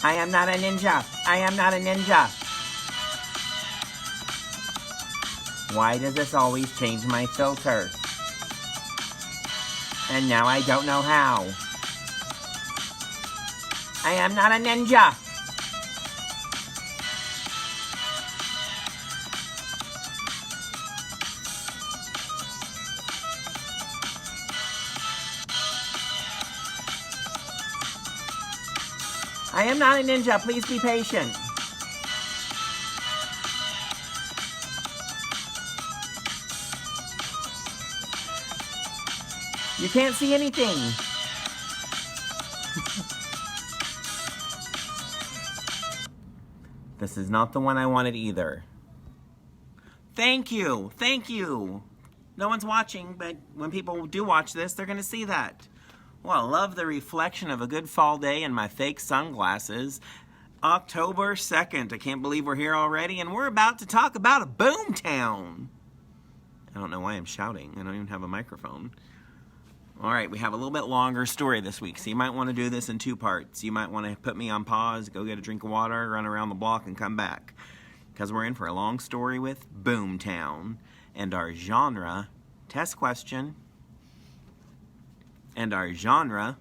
I am not a ninja. I am not a ninja. Why does this always change my filter? And now I don't know how. I am not a ninja. I am not a ninja. Please be patient. You can't see anything. This is not the one I wanted either. Thank you. Thank you. No one's watching, but when people do watch this, they're going to see that. Well, I love the reflection of a good fall day in my fake sunglasses. October 2nd. I can't believe we're here already, and we're about to talk about a boomtown. I don't know why I'm shouting. I don't even have a microphone. All right, we have a little bit longer story this week, so you might want to do this in 2 parts. You might want to put me on pause, go get a drink of water, run around the block, and come back. Because we're in for a long story with Boomtown. And our genre, test question, and our genre,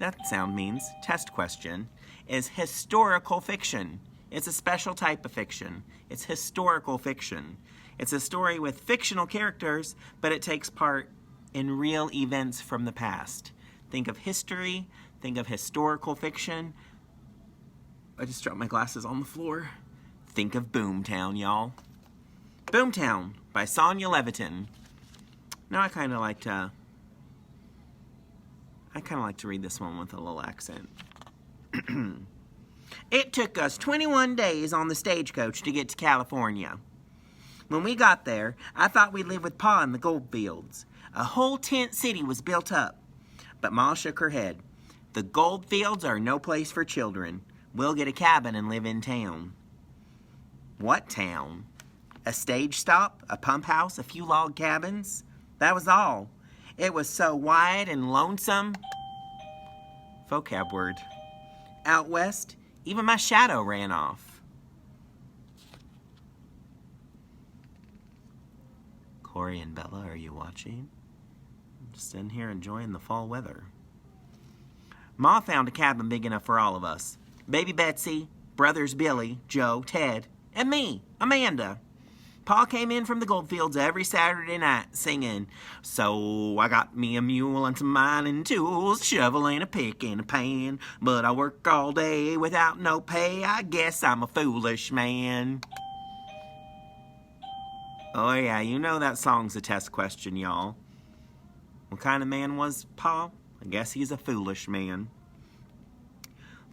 that sound means test question, is historical fiction. It's a special type of fiction. It's historical fiction. It's a story with fictional characters, but it takes part in real events from the past. Think of history, think of historical fiction. I just dropped my glasses on the floor. Think of Boomtown, y'all. Boomtown by Sonia Levitin. Now I kind of like to read this one with a little accent. It took us 21 days on the stagecoach to get to California. When we got there, I thought we'd live with Pa in the gold fields. A whole tent city was built up. But Ma shook her head. The gold fields are no place for children. We'll get a cabin and live in town. What town? A stage stop, a pump house, a few log cabins? That was all. It was so wide and lonesome. Vocab word. Out west, even my shadow ran off. Corey and Bella, are you watching? I'm just in here enjoying the fall weather. Ma found a cabin big enough for all of us. Baby Betsy, brothers Billy, Joe, Ted, and me, Amanda. Pa came in from the goldfields every Saturday night singing, "So I got me a mule and some mining tools, a shovel and a pick and a pan, but I work all day without no pay, I guess I'm a foolish man." Oh yeah, you know that song's a test question, y'all. What kind of man was Pa? I guess he's a foolish man.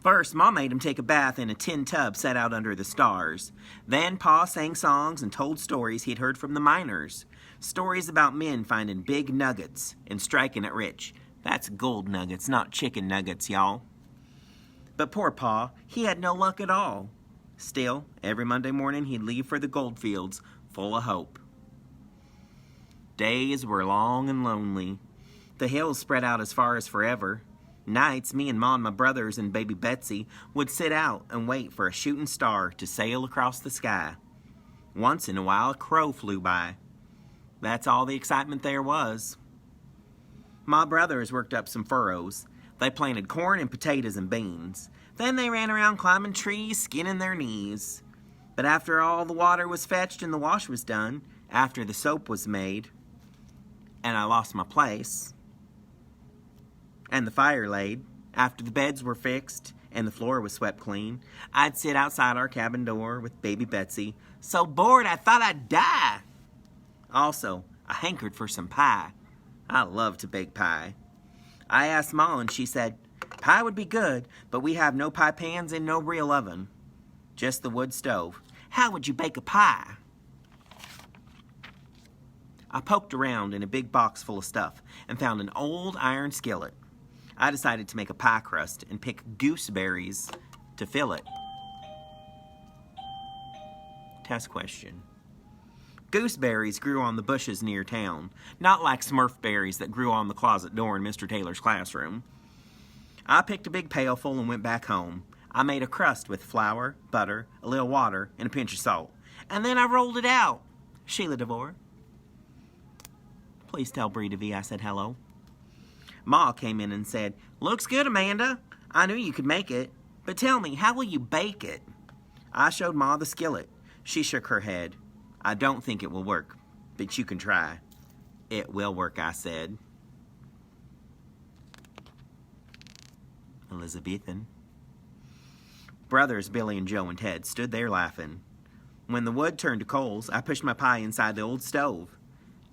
First, Ma made him take a bath in a tin tub set out under the stars. Then Pa sang songs and told stories he'd heard from the miners. Stories about men finding big nuggets and striking it rich. That's gold nuggets, not chicken nuggets, y'all. But poor Pa, he had no luck at all. Still, every Monday morning he'd leave for the gold fields, full of hope. Days were long and lonely. The hills spread out as far as forever. Nights, me and Ma and my brothers and baby Betsy would sit out and wait for a shooting star to sail across the sky. Once in a while, a crow flew by. That's all the excitement there was. My brothers worked up some furrows. They planted corn and potatoes and beans. Then they ran around climbing trees, skinning their knees. But after all the water was fetched and the wash was done, after the soap was made, and I lost my place, and the fire laid, after the beds were fixed and the floor was swept clean, I'd sit outside our cabin door with baby Betsy, so bored I thought I'd die. Also, I hankered for some pie. I love to bake pie. I asked Ma and she said, "Pie would be good, but we have no pie pans and no real oven. Just the wood stove. How would you bake a pie?" I poked around in a big box full of stuff and found an old iron skillet. I decided to make a pie crust and pick gooseberries to fill it. Test question. Gooseberries grew on the bushes near town, not like Smurf berries that grew on the closet door in Mr. Taylor's classroom. I picked a big pailful and went back home. I made a crust with flour, butter, a little water, and a pinch of salt. And then I rolled it out. Sheila DeVore. Please tell Bree DeVee I said hello. Ma came in and said, "Looks good, Amanda. I knew you could make it. But tell me, how will you bake it?" I showed Ma the skillet. She shook her head. "I don't think it will work, but you can try." "It will work," I said. Elizabethan. Brothers Billy and Joe and Ted stood there laughing. When the wood turned to coals, I pushed my pie inside the old stove.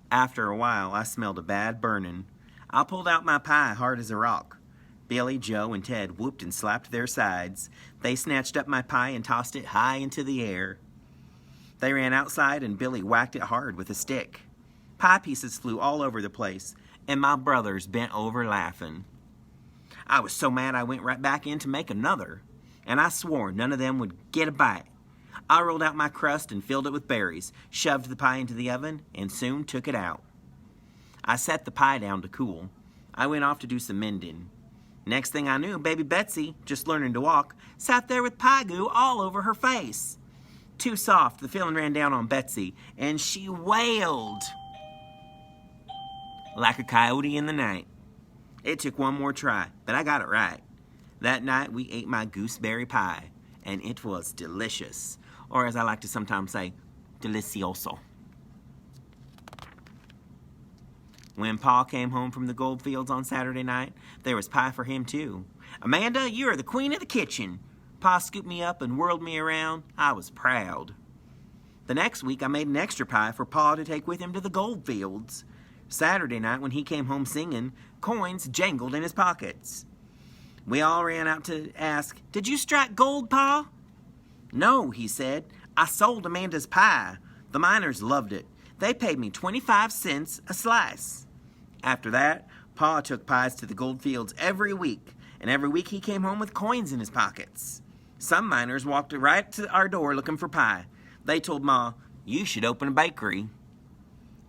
After a while, I smelled a bad burning. I pulled out my pie hard as a rock. Billy, Joe, and Ted whooped and slapped their sides. They snatched up my pie and tossed it high into the air. They ran outside and Billy whacked it hard with a stick. Pie pieces flew all over the place, and my brothers bent over laughing. I was so mad I went right back in to make another, and I swore none of them would get a bite. I rolled out my crust and filled it with berries, shoved the pie into the oven, and soon took it out. I set the pie down to cool. I went off to do some mending. Next thing I knew, baby Betsy, just learning to walk, sat there with pie goo all over her face. Too soft, the feeling ran down on Betsy, and she wailed like a coyote in the night. It took one more try, but I got it right. That night, we ate my gooseberry pie, and it was delicious. Or as I like to sometimes say, delicioso. When Pa came home from the goldfields on Saturday night, there was pie for him too. "Amanda, you are the queen of the kitchen." Pa scooped me up and whirled me around. I was proud. The next week, I made an extra pie for Pa to take with him to the goldfields. Saturday night, when he came home singing, coins jangled in his pockets. We all ran out to ask, "Did you strike gold, Pa?" "No," he said. "I sold Amanda's pie. The miners loved it. They paid me 25 cents a slice." After that, Pa took pies to the goldfields every week, and every week he came home with coins in his pockets. Some miners walked right to our door looking for pie. They told Ma, "You should open a bakery."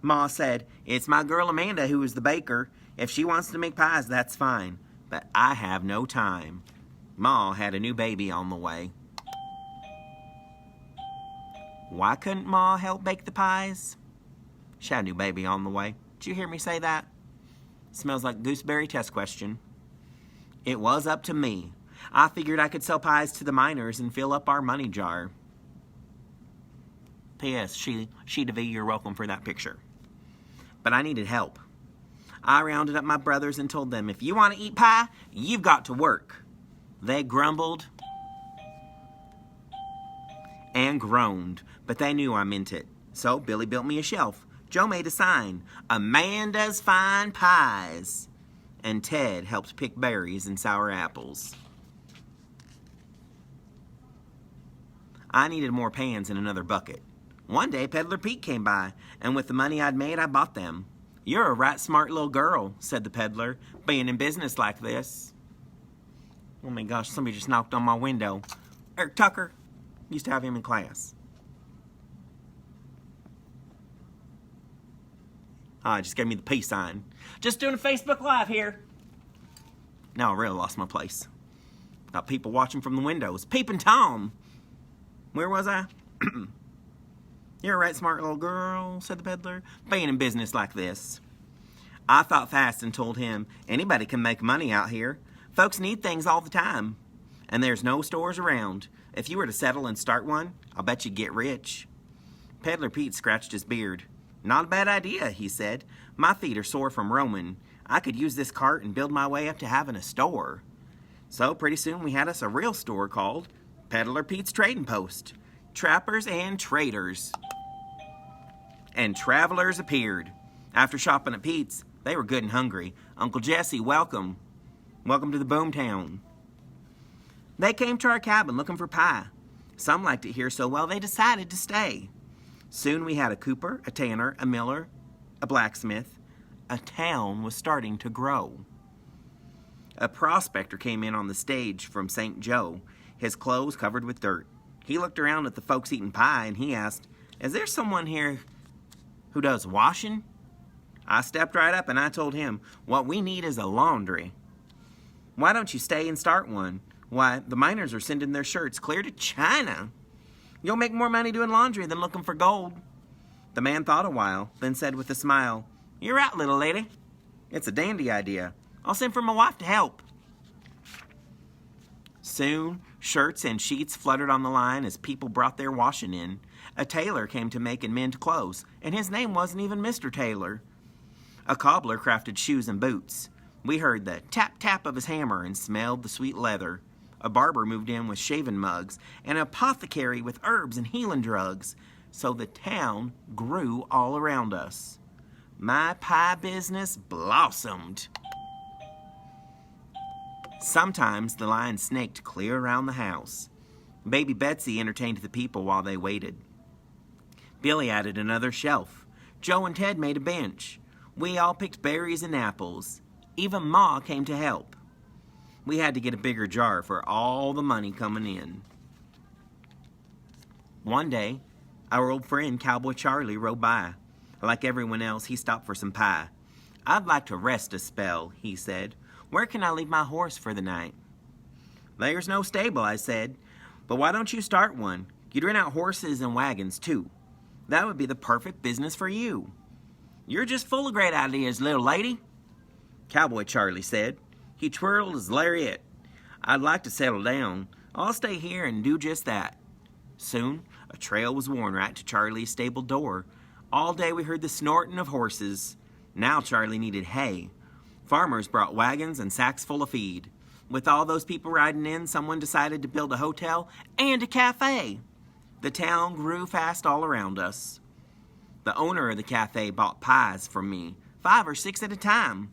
Ma said, "It's my girl Amanda who is the baker. If she wants to make pies, that's fine. But I have no time." Ma had a new baby on the way. Why couldn't Ma help bake the pies? She had a new baby on the way. Did you hear me say that? Smells like gooseberry test question. It was up to me. I figured I could sell pies to the miners and fill up our money jar. P.S. She DeVee, you're welcome for that picture. But I needed help. I rounded up my brothers and told them, "If you want to eat pie, you've got to work." They grumbled and groaned, but they knew I meant it. So Billy built me a shelf. Joe made a sign, "Amanda's Fine Pies." And Ted helped pick berries and sour apples. I needed more pans and another bucket. One day, Peddler Pete came by, and with the money I'd made, I bought them. "You're a right smart little girl," said the peddler, "being in business like this." Oh my gosh, somebody just knocked on my window. Eric Tucker. Used to have him in class. Just gave me the peace sign. "Just doing a Facebook Live here." Now I really lost my place. Got people watching from the windows. Peeping Tom. Where was I? "You're a right smart little girl," said the peddler, "being in business like this." I thought fast and told him, "Anybody can make money out here. Folks need things all the time. And there's no stores around. If you were to settle and start one, I'll bet you'd get rich." Peddler Pete scratched his beard. "Not a bad idea," he said. "My feet are sore from roaming. I could use this cart and build my way up to having a store." So pretty soon we had us a real store called Peddler Pete's Trading Post. Trappers and traders. And travelers appeared. After shopping at Pete's, they were good and hungry. "Uncle Jesse, welcome. Welcome to the boomtown." They came to our cabin looking for pie. Some liked it here so well they decided to stay. Soon we had a cooper, a tanner, a miller, a blacksmith. A town was starting to grow. A prospector came in on the stage from St. Joe, his clothes covered with dirt. He looked around at the folks eating pie and he asked, "Is there someone here who does washing?" I stepped right up and I told him, "What we need is a laundry." Why don't you stay and start one? Why, the miners are sending their shirts clear to China. You'll make more money doing laundry than looking for gold. The man thought a while, then said with a smile, You're right, little lady. It's a dandy idea. I'll send for my wife to help. Soon, shirts and sheets fluttered on the line as people brought their washing in. A tailor came to make and mend clothes, and his name wasn't even Mr. Taylor. A cobbler crafted shoes and boots. We heard the tap-tap of his hammer and smelled the sweet leather. A barber moved in with shaving mugs, and an apothecary with herbs and healing drugs. So the town grew all around us. My pie business blossomed. Sometimes the line snaked clear around the house. Baby Betsy entertained the people while they waited. Billy added another shelf. Joe and Ted made a bench. We all picked berries and apples. Even Ma came to help. We had to get a bigger jar for all the money coming in. One day, our old friend Cowboy Charlie rode by. Like everyone else, he stopped for some pie. I'd like to rest a spell, he said. Where can I leave my horse for the night? There's no stable, I said. But why don't you start one? You'd rent out horses and wagons, too. That would be the perfect business for you. You're just full of great ideas, little lady, Cowboy Charlie said. He twirled his lariat. I'd like to settle down. I'll stay here and do just that. Soon, a trail was worn right to Charlie's stable door. All day we heard the snorting of horses. Now Charlie needed hay. Farmers brought wagons and sacks full of feed. With all those people riding in, someone decided to build a hotel and a cafe. The town grew fast all around us. The owner of the cafe bought pies from me, 5 or 6 at a time.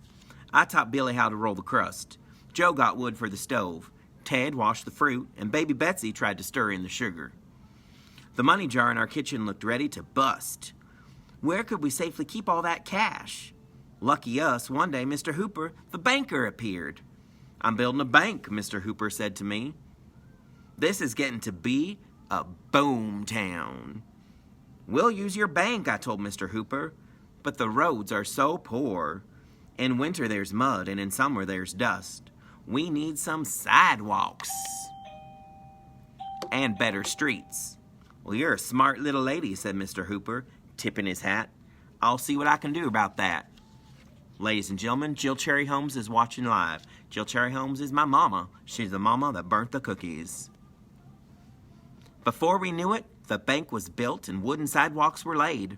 I taught Billy how to roll the crust. Joe got wood for the stove. Ted washed the fruit, and Baby Betsy tried to stir in the sugar. The money jar in our kitchen looked ready to bust. Where could we safely keep all that cash? Lucky us, one day Mr. Hooper, the banker, appeared. I'm building a bank, Mr. Hooper said to me. This is getting to be a boom town. We'll use your bank, I told Mr. Hooper, but the roads are so poor. In winter there's mud, and in summer there's dust. We need some sidewalks and better streets. Well, you're a smart little lady, said Mr. Hooper, tipping his hat. I'll see what I can do about that. Ladies and gentlemen, Jill Cherry Holmes is watching live. Jill Cherry Holmes is my mama. She's the mama that burnt the cookies. Before we knew it, the bank was built and wooden sidewalks were laid.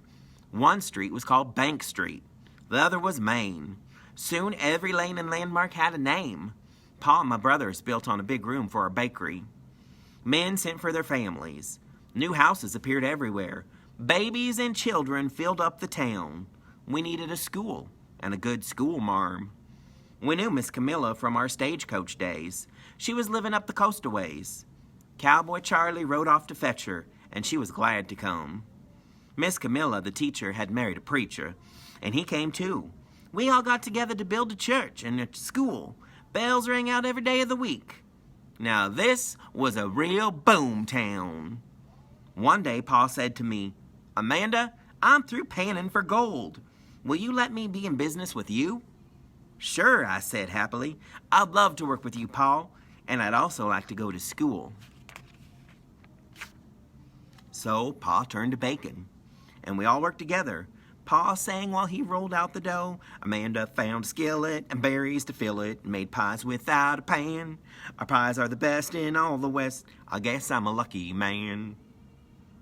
One street was called Bank Street. The other was Main. Soon every lane and landmark had a name. Pa and my brothers built on a big room for a bakery. Men sent for their families. New houses appeared everywhere. Babies and children filled up the town. We needed a school and a good school marm. We knew Miss Camilla from our stagecoach days. She was living up the coast a ways. Cowboy Charlie rode off to fetch her, and she was glad to come. Miss Camilla, the teacher, had married a preacher, and he came too. We all got together to build a church and a school. Bells rang out every day of the week. Now this was a real boom town. One day Pa said to me, Amanda, I'm through panning for gold. Will you let me be in business with you? Sure, I said happily. I'd love to work with you, Pa, and I'd also like to go to school. So Pa turned to bacon, and we all worked together. Pa sang while he rolled out the dough. Amanda found a skillet and berries to fill it, and made pies without a pan. Our pies are the best in all the West. I guess I'm a lucky man.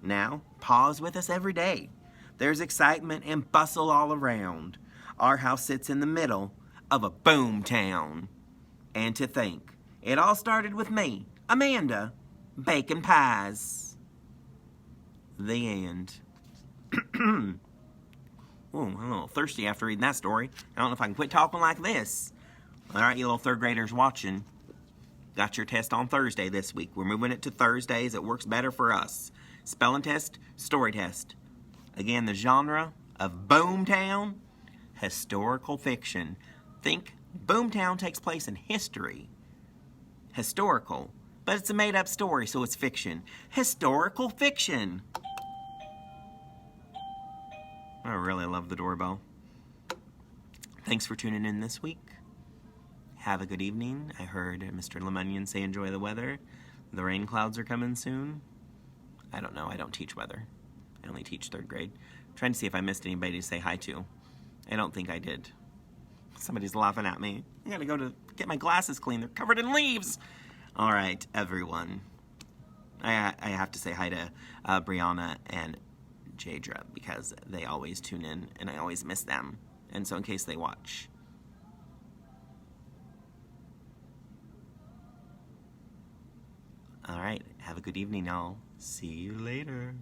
Now, Pa's with us every day. There's excitement and bustle all around. Our house sits in the middle of a boom town. And to think, it all started with me, Amanda, baking pies. The end. Ooh, I'm a little thirsty after reading that story. I don't know if I can quit talking like this. All right, you little third graders watching. Got your test on Thursday this week. We're moving it to Thursdays. It works better for us. Spelling test, story test. Again, the genre of Boomtown, historical fiction. Think Boomtown takes place in history. Historical, but it's a made-up story, so it's fiction. Historical fiction. I really love the doorbell. Thanks for tuning in this week. have a good evening. I heard Mr. Lemunion say enjoy the weather. The rain clouds are coming soon. I don't know. I don't teach weather. I only teach 3rd grade. I'm trying to see if I missed anybody to say hi to. I don't think I did. Somebody's laughing at me. I gotta go to get my glasses cleaned. They're covered in leaves. All right, everyone. I have to say hi to Brianna and Jadra because they always tune in and I always miss them. And so in case they watch. All right, have a good evening, y'all. See you later.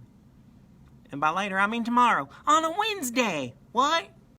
And by later, I mean tomorrow on a Wednesday. What?